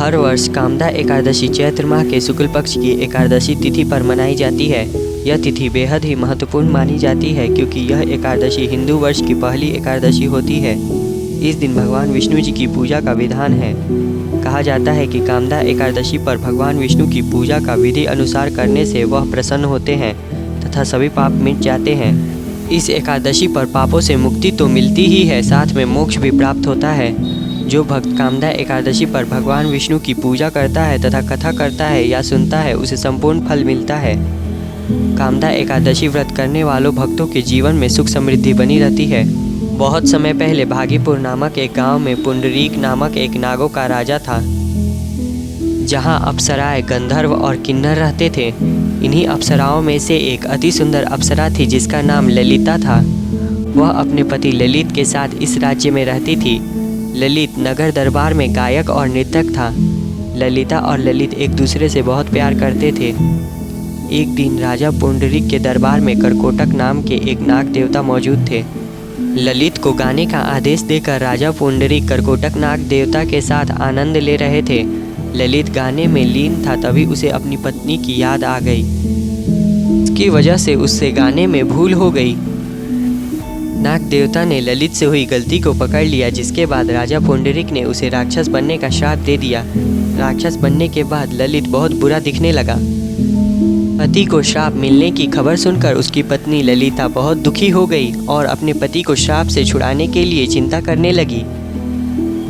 हर वर्ष कामदा एकादशी चैत्र माह के शुक्ल पक्ष की एकादशी तिथि पर मनाई जाती है। यह तिथि बेहद ही महत्वपूर्ण मानी जाती है क्योंकि यह एकादशी हिंदू वर्ष की पहली एकादशी होती है। इस दिन भगवान विष्णु जी की पूजा का विधान है। कहा जाता है कि कामदा एकादशी पर भगवान विष्णु की पूजा का विधि अनुसार करने से वह प्रसन्न होते हैं तथा सभी पाप मिट जाते हैं। इस एकादशी पर पापों से मुक्ति तो मिलती ही है, साथ में मोक्ष भी प्राप्त होता है। जो भक्त कामदा एकादशी पर भगवान विष्णु की पूजा करता है तथा कथा करता है या सुनता है, उसे संपूर्ण फल मिलता है। कामदा एकादशी व्रत करने वालों भक्तों के जीवन में सुख समृद्धि बनी रहती है। बहुत समय पहले भागीपुर नामक एक गांव में पुंडरीक नामक एक नागों का राजा था, जहां अप्सराएं, गंधर्व और किन्नर रहते थे। इन्हीं अप्सराओं में से एक अति सुंदर अप्सरा थी जिसका नाम ललिता था। वह अपने पति ललित के साथ इस राज्य में रहती थी। ललित नगर दरबार में गायक और नृत्यक था। ललिता और ललित एक दूसरे से बहुत प्यार करते थे। एक दिन राजा पुंडरीक के दरबार में करकोटक नाम के एक नाग देवता मौजूद थे। ललित को गाने का आदेश देकर राजा पुंडरीक करकोटक नाग देवता के साथ आनंद ले रहे थे। ललित गाने में लीन था, तभी उसे अपनी पत्नी की याद आ गई। इसकी वजह से उससे गाने में भूल हो गई। नाग देवता ने ललित से हुई गलती को पकड़ लिया, जिसके बाद राजा पुंडरीक ने उसे राक्षस बनने का श्राप दे दिया। राक्षस बनने के बाद ललित बहुत बुरा दिखने लगा। पति को श्राप मिलने की खबर सुनकर उसकी पत्नी ललिता बहुत दुखी हो गई और अपने पति को श्राप से छुड़ाने के लिए चिंता करने लगी।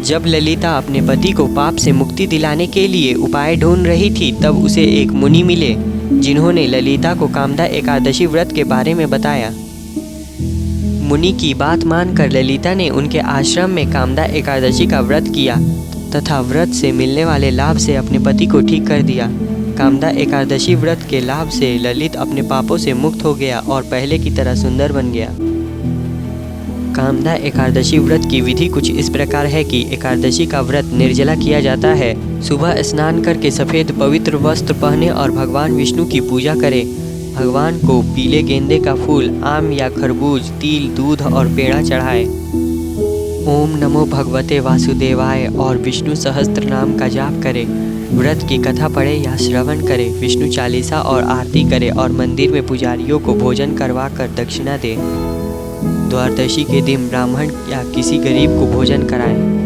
जब ललिता अपने पति को पाप से मुक्ति दिलाने के लिए उपाय ढूंढ रही थी, तब उसे एक मुनि मिले, जिन्होंने ललिता को कामदा एकादशी व्रत के बारे में बताया। मुनि की बात मानकर ललिता ने उनके आश्रम में कामदा एकादशी का व्रत किया तथा व्रत से मिलने वाले लाभ से अपने पति को ठीक कर दिया। कामदा एकादशी व्रत के लाभ से ललित अपने पापों से मुक्त हो गया और पहले की तरह सुंदर बन गया। कामदा एकादशी व्रत की विधि कुछ इस प्रकार है कि एकादशी का व्रत निर्जला किया जाता है। सुबह स्नान करके सफ़ेद पवित्र वस्त्र पहने और भगवान विष्णु की पूजा करें। भगवान को पीले गेंदे का फूल, आम या खरबूज, तिल, दूध और पेड़ा चढ़ाए। ओम नमो भगवते वासुदेवाय और विष्णु सहस्त्र नाम का जाप करें। व्रत की कथा पढ़े या श्रवण करे, विष्णु चालीसा और आरती करे और मंदिर में पुजारियों को भोजन करवा कर दक्षिणा दे। द्वादशी के दिन ब्राह्मण या किसी गरीब को भोजन कराएं।